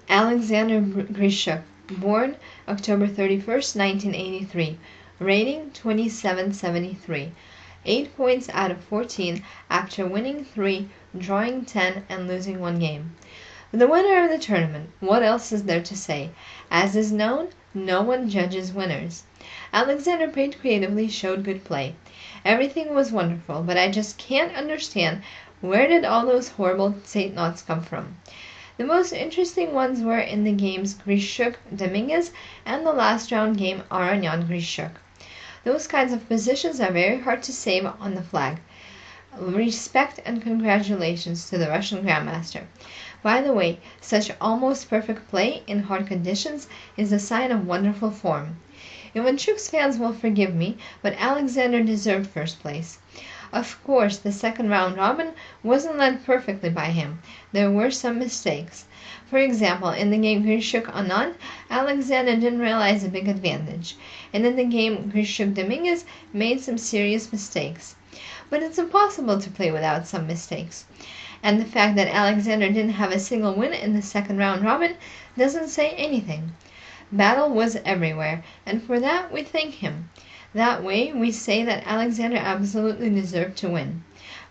Alexander Grishuk, born October 31st, 1983, rating 2773, 8 points out of 14 after winning 3, drawing 10, and losing 1 game. The winner of the tournament. What else is there to say? As is known, no one judges winners. Alexander played creatively, showed good play. Everything was wonderful, but I just can't understand where did all those horrible Tate knots come from. The most interesting ones were in the games Grishuk-Dominguez and the last round game Aragnan-Grishuk. Those kinds of positions are very hard to save on the flag. Respect and congratulations to the Russian Grandmaster. By the way, such almost perfect play in hard conditions is a sign of wonderful form. Ivanchuk's fans will forgive me, but Alexander deserved first place. Of course, the second round robin wasn't led perfectly by him. There were some mistakes. For example, in the game Grishuk-Anand, Alexander didn't realize a big advantage, and in the game Grishuk-Dominguez made some serious mistakes. But it's impossible to play without some mistakes. And the fact that Alexander didn't have a single win in the second round robin doesn't say anything. Battle was everywhere, and for that we thank him. That way we say that Alexander absolutely deserved to win.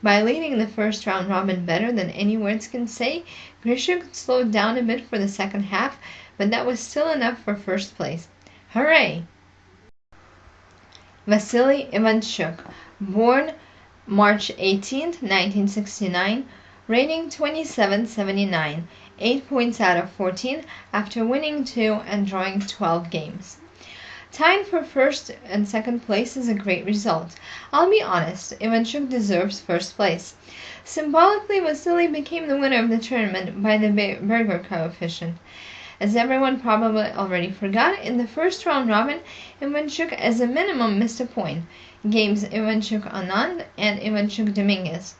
By leading the first round robin better than any words can say, Grishuk slowed down a bit for the second half, but that was still enough for first place. Hooray! Vasily Ivanchuk, born March 18, 1969, rating 2779, 8 points out of 14 after winning 2 and drawing 12 games. Tying for first and second place is a great result. I'll be honest, Ivanchuk deserves first place. Symbolically, Vasily became the winner of the tournament by the Berger coefficient. As everyone probably already forgot, in the first round robin, Ivanchuk as a minimum missed a point. Games Ivanchuk-Anand and Ivanchuk-Dominguez.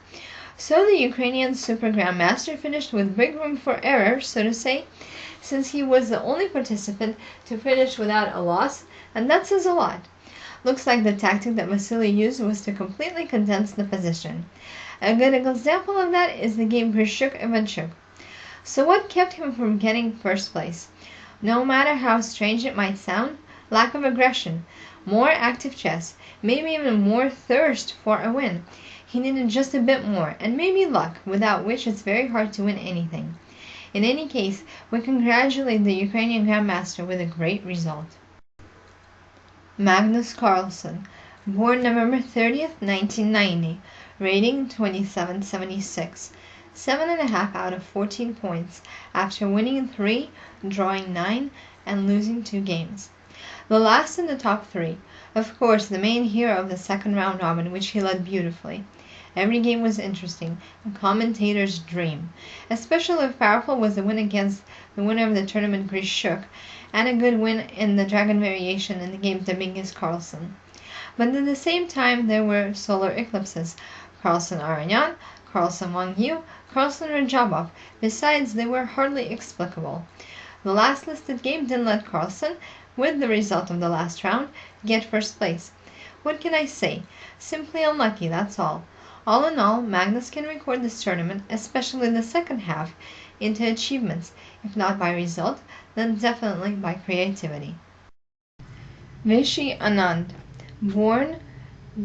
So the Ukrainian Super Grandmaster finished with big room for error, so to say, since he was the only participant to finish without a loss, and that says a lot. Looks like the tactic that Vasily used was to completely condense the position. A good example of that is the game Grishuk-Ivanchuk. So what kept him from getting first place? No matter how strange it might sound, lack of aggression, more active chess, maybe even more thirst for a win. He needed just a bit more, and maybe luck, without which it's very hard to win anything. In any case, we congratulate the Ukrainian Grandmaster with a great result. Magnus Carlsen, born November 30th, 1990, rating 2776, 7.5 out of 14 points after winning 3, drawing 9, and losing 2 games. The last in the top 3. Of course, the main hero of the second round robin, which he led beautifully. Every game was interesting, a commentator's dream. Especially powerful was the win against the winner of the tournament, Grishuk, and a good win in the dragon variation in the game Dominguez-Carlsen. But at the same time, there were solar eclipses, Carlsen-Aragnan, Carlsen-Wang Yu, Carlsen-Rajabov. Besides, they were hardly explicable. The last listed game didn't let Carlsen, with the result of the last round, get first place. What can I say? Simply unlucky, that's all. All in all, Magnus can record this tournament, especially the second half, into achievements, if not by result, then definitely by creativity. Vishy Anand, born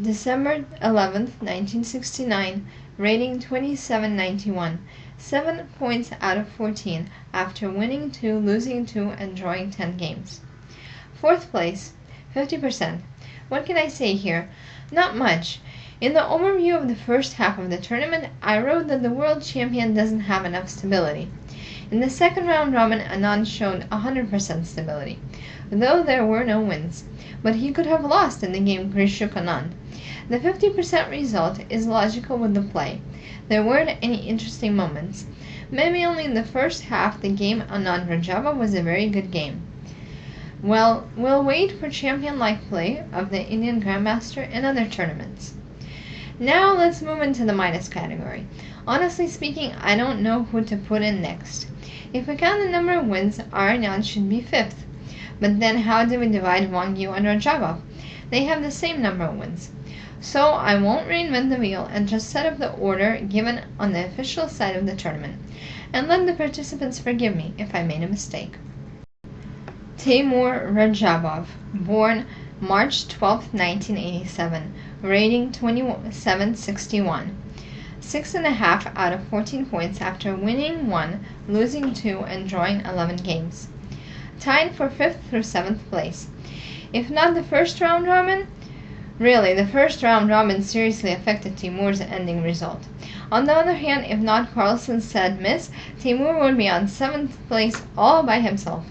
December 11th, 1969, rating 2791, 7 points out of 14 after winning 2, losing 2, and drawing 10 games. Fourth place, 50%. What can I say here? Not much. In the overview of the first half of the tournament, I wrote that the world champion doesn't have enough stability. In the second round robin, Anand showed 100% stability, though there were no wins. But he could have lost in the game Grishuk-Anand. The 50% result is logical with the play. There weren't any interesting moments. Maybe only in the first half the game Anand-Rajava was a very good game. Well, we'll wait for champion-like play of the Indian Grandmaster in other tournaments. Now let's move into the minus category. Honestly speaking, I don't know who to put in next. If we count the number of wins, Aragnan should be 5th. But then how do we divide Wang Yu and Rajabov? They have the same number of wins. So I won't reinvent the wheel and just set up the order given on the official side of the tournament. and let the participants forgive me if I made a mistake. Timur Rajabov, born March 12, 1987, rating 2761. 6.5 out of 14 points after winning 1, losing 2, and drawing 11 games. Tied for 5th through 7th place. If not the first round robin, really, the first round robin seriously affected Timur's ending result. On the other hand, if not Carlsen's said miss, Timur would be on 7th place all by himself.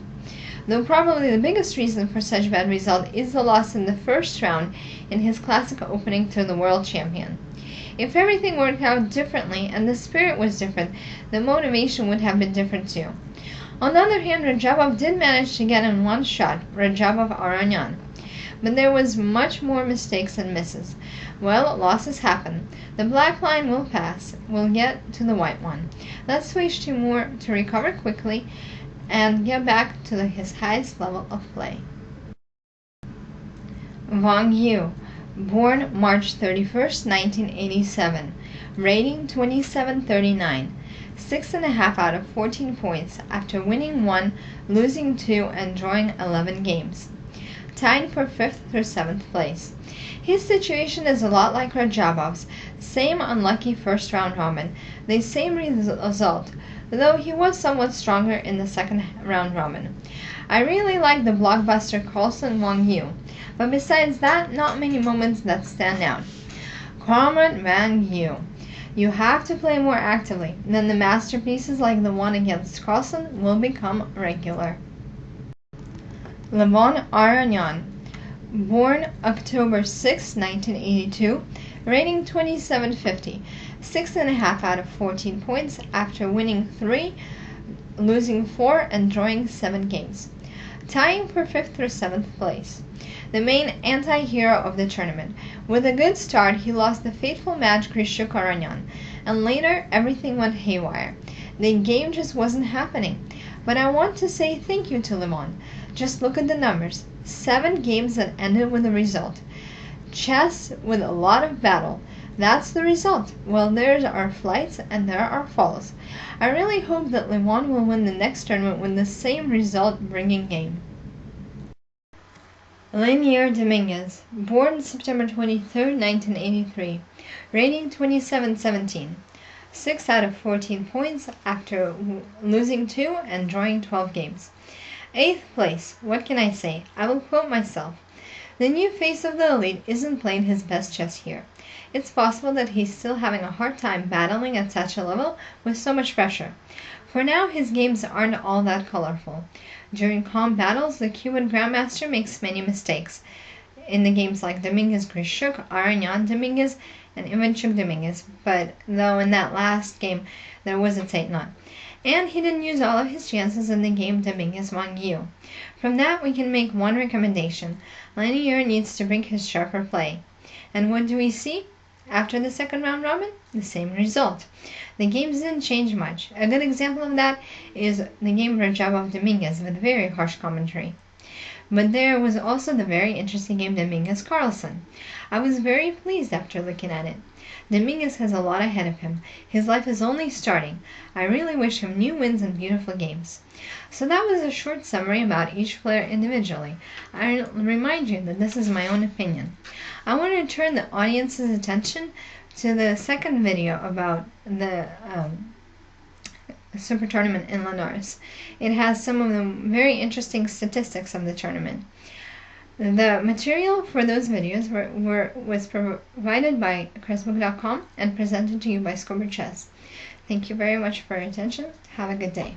Though probably the biggest reason for such bad result is the loss in the first round in his classic opening to the world champion. If everything worked out differently and the spirit was different, the motivation would have been different too. On the other hand, Rajabov did manage to get in one shot, Rajabov Aranyan. But there was much more mistakes and misses. Well, losses happen. The black line will pass. We'll get to the white one. Let's wish Timur to recover quickly and get back to his highest level of play. Wang Yu, born March 31, 1987, rating 2739, 6.5 out of 14 points after winning 1, losing 2, and drawing 11 games. Tied for 5th through 7th place. His situation is a lot like Rajabov's, same unlucky first round robin, the same result, though he was somewhat stronger in the second round robin. I really like the blockbuster Carlsen Wang Yu, but besides that, not many moments that stand out. Comrade Wang Yu, you have to play more actively, then the masterpieces like the one against Carlsen will become regular. Levon Aranyan, born October 6, 1982, rating 2750, 6.5 out of 14 points after winning 3, losing 4, and drawing 7 games. Tying for 5th through 7th place. The main anti-hero of the tournament. With a good start, he lost the fateful match Grishuk Aranyan, and later everything went haywire. The game just wasn't happening. But I want to say thank you to Levon. Just look at the numbers. 7 games that ended with a result. Chess with a lot of battle. That's the result. Well, there are flights and there are falls. I really hope that Levon will win the next tournament with the same result-bringing game. Linares Dominguez, born September 23, 1983, rating 2717, 6 out of 14 points after losing 2 and drawing 12 games. 8th place, what can I say? I will quote myself. The new face of the elite isn't playing his best chess here. It's possible that he's still having a hard time battling at such a level with so much pressure. For now, his games aren't all that colorful. During calm battles, the Cuban Grandmaster makes many mistakes. In the games like Dominguez Grishuk, Aranyan Dominguez, and Ivanchuk Dominguez, but though in that last game there was a tight knot. And he didn't use all of his chances in the game Dominguez Wang Yu. From that we can make one recommendation. Linares needs to bring his sharper play. And what do we see? After the second round robin, the same result. The games didn't change much. A good example of that is the game Rajabov Dominguez with very harsh commentary. But there was also the very interesting game Dominguez Carlsen. I was very pleased after looking at it. Dominguez has a lot ahead of him. His life is only starting. I really wish him new wins and beautiful games. So that was a short summary about each player individually. I remind you that this is my own opinion. I want to turn the audience's attention to the second video about the Super Tournament in Linares. It has some of the very interesting statistics of the tournament. The material for those videos was provided by ChessBook.com and presented to you by Scober Chess. Thank you very much for your attention. Have a good day.